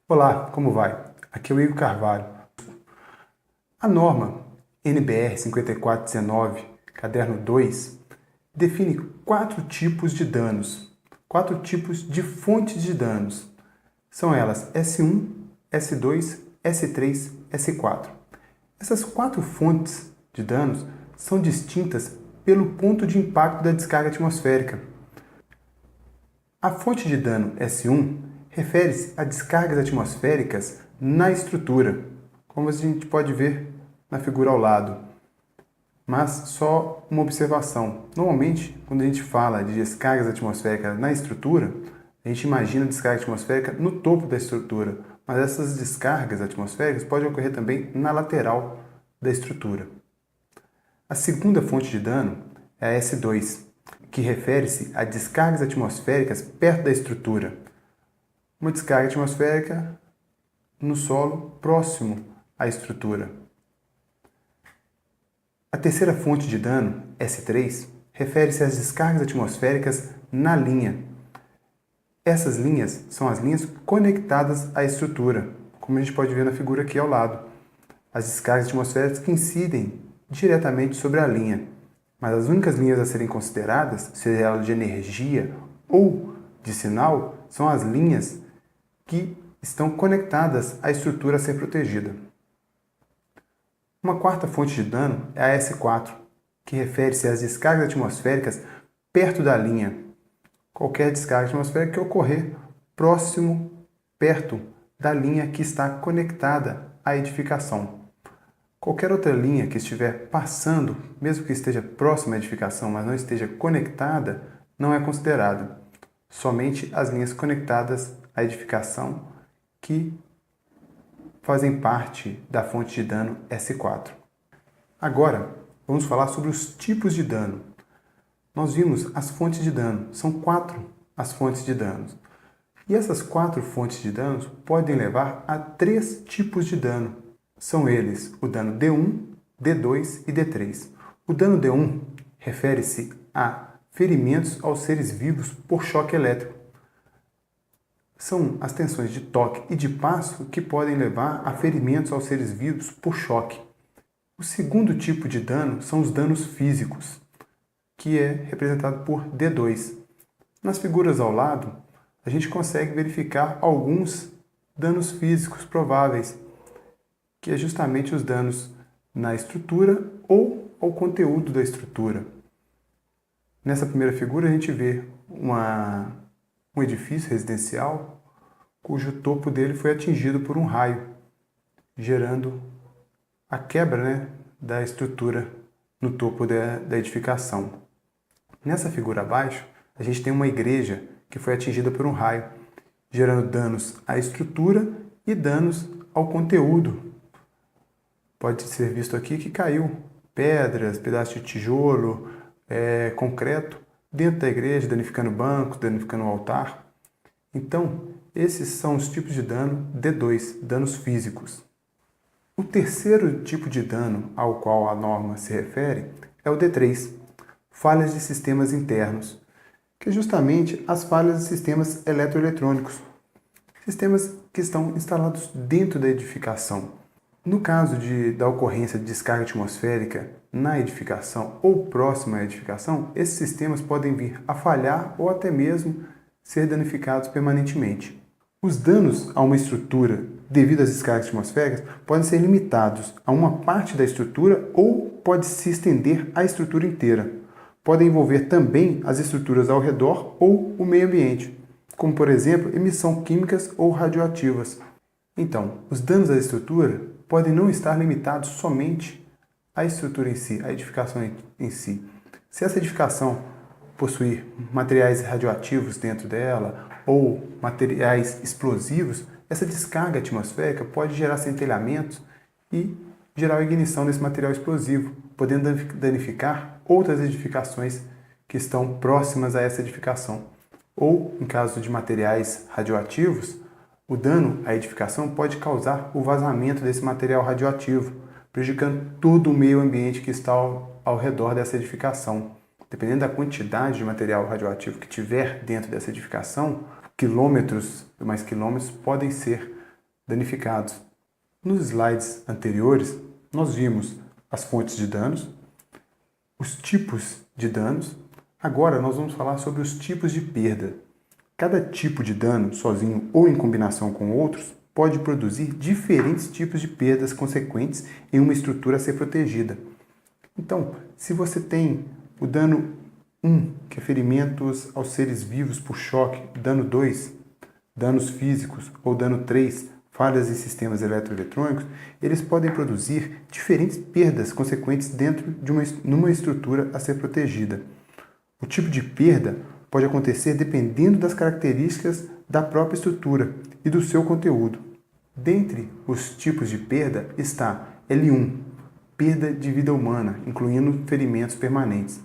Olá, como vai? Aqui é o Igor Carvalho. A norma NBR 5419, caderno 2, define 4 tipos de fontes de danos. São elas S1, S2, S3, S4. Essas 4 fontes de danos são distintas pelo ponto de impacto da descarga atmosférica. A fonte de dano S1 refere-se a descargas atmosféricas na estrutura, como a gente pode ver na figura ao lado. Mas só uma observação. Normalmente, quando a gente fala de descargas atmosféricas na estrutura, a gente imagina descarga atmosférica no topo da estrutura, mas essas descargas atmosféricas podem ocorrer também na lateral da estrutura. A segunda fonte de dano é a S2, que refere-se a descargas atmosféricas perto da estrutura. Uma descarga atmosférica no solo próximo à estrutura. A terceira fonte de dano, S3, refere-se às descargas atmosféricas na linha. Essas linhas são as linhas conectadas à estrutura, como a gente pode ver na figura aqui ao lado. As descargas atmosféricas que incidem diretamente sobre a linha. Mas as únicas linhas a serem consideradas, seja ela de energia ou de sinal, são as linhas que estão conectadas à estrutura a ser protegida. Uma quarta fonte de dano é a S4, que refere-se às descargas atmosféricas perto da linha. Qualquer descarga atmosférica que ocorrer perto da linha que está conectada à edificação. Qualquer outra linha que estiver passando, mesmo que esteja próxima à edificação, mas não esteja conectada, não é considerada. Somente as linhas conectadas à edificação que fazem parte da fonte de dano S4. Agora, vamos falar sobre os tipos de dano. Nós vimos as fontes de dano, são 4 as fontes de danos. E essas 4 fontes de danos podem levar a 3 tipos de dano. São eles o dano D1, D2 e D3. O dano D1 refere-se a ferimentos aos seres vivos por choque elétrico. São as tensões de toque e de passo que podem levar a ferimentos aos seres vivos por choque. O segundo tipo de dano são os danos físicos, que é representado por D2. Nas figuras ao lado, a gente consegue verificar alguns danos físicos prováveis, que é justamente os danos na estrutura ou ao conteúdo da estrutura. Nessa primeira figura a gente vê um edifício residencial cujo topo dele foi atingido por um raio, gerando a quebra, da estrutura no topo da edificação. Nessa figura abaixo, a gente tem uma igreja que foi atingida por um raio, gerando danos à estrutura e danos ao conteúdo. Pode ser visto aqui que caiu pedras, pedaços de tijolo, concreto dentro da igreja, danificando bancos, danificando o altar. Então, esses são os tipos de dano D2, danos físicos. O terceiro tipo de dano ao qual a norma se refere é o D3, falhas de sistemas internos, que é justamente as falhas de sistemas eletroeletrônicos, sistemas que estão instalados dentro da edificação. No caso da ocorrência de descarga atmosférica na edificação ou próxima à edificação, esses sistemas podem vir a falhar ou até mesmo ser danificados permanentemente. Os danos a uma estrutura devido às descargas atmosféricas podem ser limitados a uma parte da estrutura ou pode se estender à estrutura inteira. Podem envolver também as estruturas ao redor ou o meio ambiente, como por exemplo, emissão químicas ou radioativas. Então, os danos à estrutura podem não estar limitados somente à estrutura em si, à edificação em si. Se essa edificação possuir materiais radioativos dentro dela ou materiais explosivos, essa descarga atmosférica pode gerar centelhamentos e gerar a ignição desse material explosivo, podendo danificar outras edificações que estão próximas a essa edificação. Ou, em caso de materiais radioativos, o dano à edificação pode causar o vazamento desse material radioativo, prejudicando todo o meio ambiente que está ao redor dessa edificação. Dependendo da quantidade de material radioativo que tiver dentro dessa edificação, quilômetros e mais quilômetros podem ser danificados. Nos slides anteriores, nós vimos as fontes de danos, os tipos de danos. Agora nós vamos falar sobre os tipos de perda. Cada tipo de dano, sozinho ou em combinação com outros, pode produzir diferentes tipos de perdas consequentes em uma estrutura a ser protegida. Então, se você tem o dano 1, que é ferimentos aos seres vivos por choque, dano 2, danos físicos, ou dano 3, falhas em sistemas eletroeletrônicos, eles podem produzir diferentes perdas consequentes dentro de numa estrutura a ser protegida. O tipo de perda pode acontecer dependendo das características da própria estrutura e do seu conteúdo. Dentre os tipos de perda está L1, perda de vida humana, incluindo ferimentos permanentes.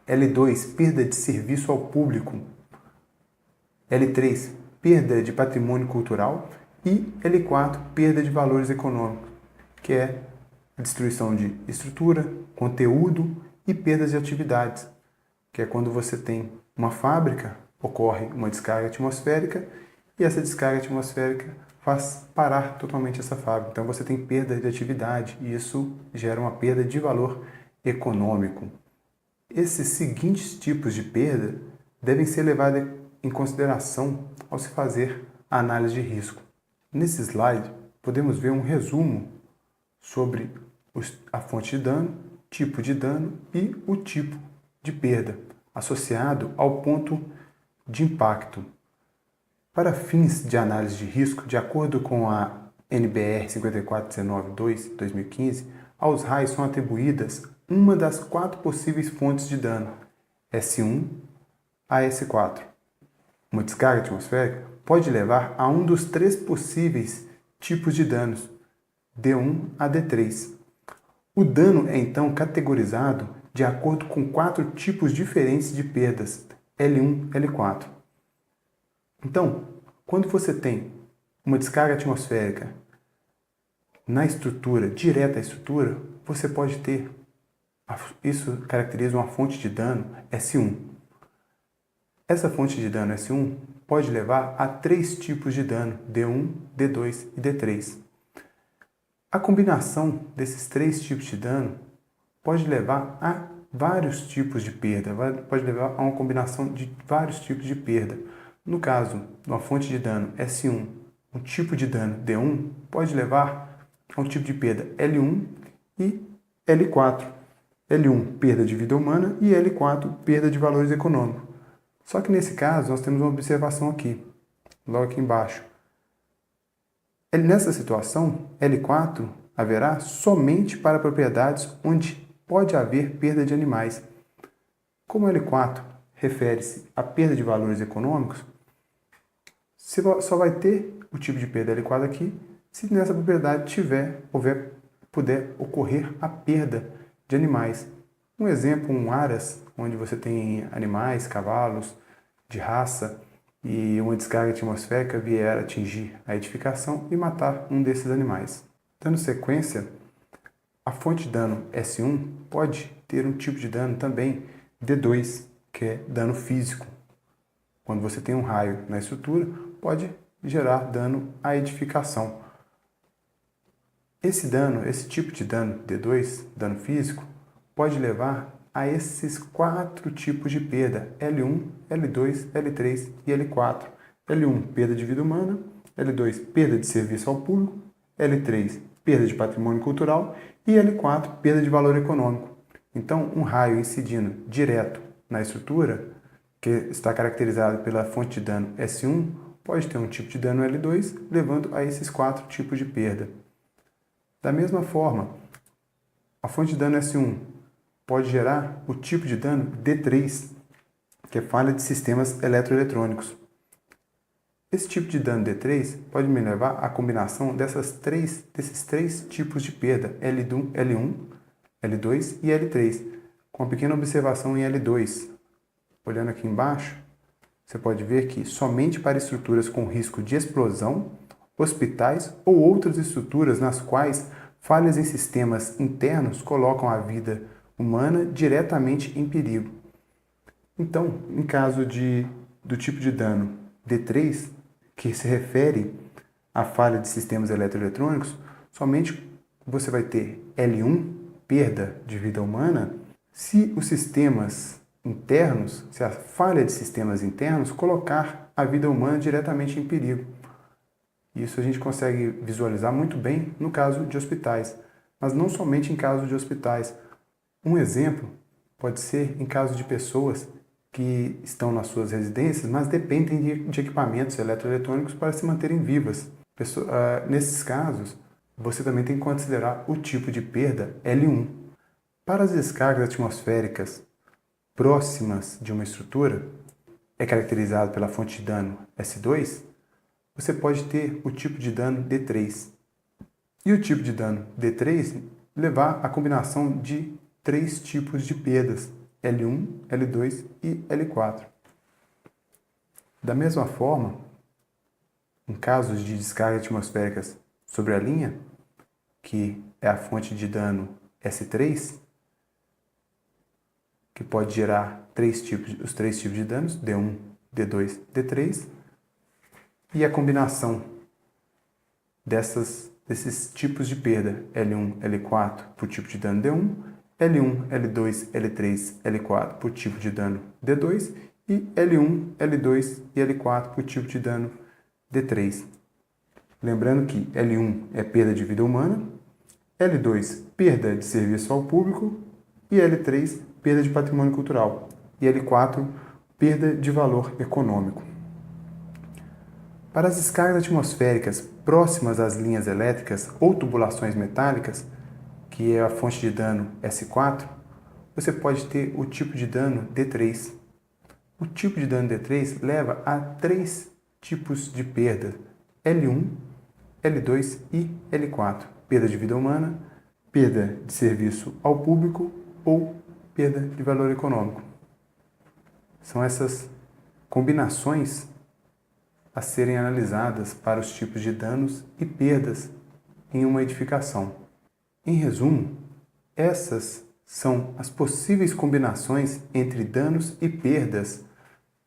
L2, perda de serviço ao público. L3, perda de patrimônio cultural. E L4, perda de valores econômicos, que é a destruição de estrutura, conteúdo e perdas de atividades, que é quando você tem uma fábrica, ocorre uma descarga atmosférica e essa descarga atmosférica faz parar totalmente essa fábrica. Então você tem perda de atividade e isso gera uma perda de valor econômico. Esses seguintes tipos de perda devem ser levados em consideração ao se fazer a análise de risco. Nesse slide, podemos ver um resumo sobre a fonte de dano, tipo de dano e o tipo de perda, associado ao ponto de impacto. Para fins de análise de risco, de acordo com a NBR 5419-2, 2015, aos raios são atribuídas uma das 4 possíveis fontes de dano, S1 a S4. Uma descarga atmosférica pode levar a um dos 3 possíveis tipos de danos, D1 a D3. O dano é então categorizado de acordo com 4 tipos diferentes de perdas, L1, L4. Então, quando você tem uma descarga atmosférica na estrutura, direta à estrutura, você pode ter, isso caracteriza uma fonte de dano S1. Essa fonte de dano S1 pode levar a 3 tipos de dano, D1, D2 e D3. A combinação desses 3 tipos de dano pode levar a vários tipos de perda, pode levar a uma combinação de vários tipos de perda. No caso de uma fonte de dano S1, um tipo de dano D1 pode levar a um tipo de perda L1 e L4. L1, perda de vida humana, e L4, perda de valores econômicos. Só que nesse caso, nós temos uma observação aqui, logo aqui embaixo. Nessa situação, L4 haverá somente para propriedades onde pode haver perda de animais. Como L4 refere-se à perda de valores econômicos, você só vai ter o tipo de perda L4 aqui se nessa propriedade puder ocorrer a perda de animais. Um exemplo, um aras, onde você tem animais, cavalos de raça, e uma descarga atmosférica vier atingir a edificação e matar um desses animais. Dando sequência, a fonte de dano S1 pode ter um tipo de dano também D2, que é dano físico. Quando você tem um raio na estrutura, pode gerar dano à edificação. Esse tipo de dano D2, dano físico, pode levar a esses 4 tipos de perda, L1, L2, L3 e L4. L1, perda de vida humana. L2, perda de serviço ao público. L3, perda de patrimônio cultural. E L4, perda de valor econômico. Então, um raio incidindo direto na estrutura, que está caracterizado pela fonte de dano S1, pode ter um tipo de dano L2, levando a esses 4 tipos de perda. Da mesma forma, a fonte de dano S1 pode gerar o tipo de dano D3, que é falha de sistemas eletroeletrônicos. Esse tipo de dano D3 pode me levar à combinação desses 3 tipos de perda, L1, L2 e L3, com uma pequena observação em L2. Olhando aqui embaixo, você pode ver que somente para estruturas com risco de explosão, hospitais ou outras estruturas nas quais falhas em sistemas internos colocam a vida humana diretamente em perigo. Então, em caso do tipo de dano D3, que se refere a falha de sistemas eletroeletrônicos, somente você vai ter L1, perda de vida humana, se os sistemas internos, se a falha de sistemas internos colocar a vida humana diretamente em perigo. Isso a gente consegue visualizar muito bem no caso de hospitais, mas não somente em caso de hospitais. Um exemplo pode ser em caso de pessoas que estão nas suas residências, mas dependem de equipamentos eletroeletrônicos para se manterem vivas. Nesses casos, você também tem que considerar o tipo de perda L1. Para as descargas atmosféricas próximas de uma estrutura, é caracterizado pela fonte de dano S2, você pode ter o tipo de dano D3. E o tipo de dano D3 levar a combinação de 3 tipos de perdas, L1, L2 e L4. Da mesma forma, em casos de descargas atmosféricas sobre a linha, que é a fonte de dano S3, que pode gerar os 3 tipos de danos, D1, D2, D3, e a combinação desses tipos de perda, L1, L4, por tipo de dano D1, L1, L2, L3, L4 por tipo de dano D2 e L1, L2 e L4 por tipo de dano D3. Lembrando que L1 é perda de vida humana, L2, perda de serviço ao público e L3, perda de patrimônio cultural e L4, perda de valor econômico. Para as descargas atmosféricas próximas às linhas elétricas ou tubulações metálicas, que é a fonte de dano S4, você pode ter o tipo de dano D3. O tipo de dano D3 leva a 3 tipos de perda, L1, L2 e L4. Perda de vida humana, perda de serviço ao público ou perda de valor econômico. São essas combinações a serem analisadas para os tipos de danos e perdas em uma edificação. Em resumo, essas são as possíveis combinações entre danos e perdas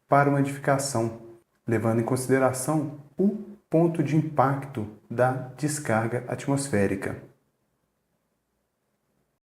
para uma edificação, levando em consideração o ponto de impacto da descarga atmosférica.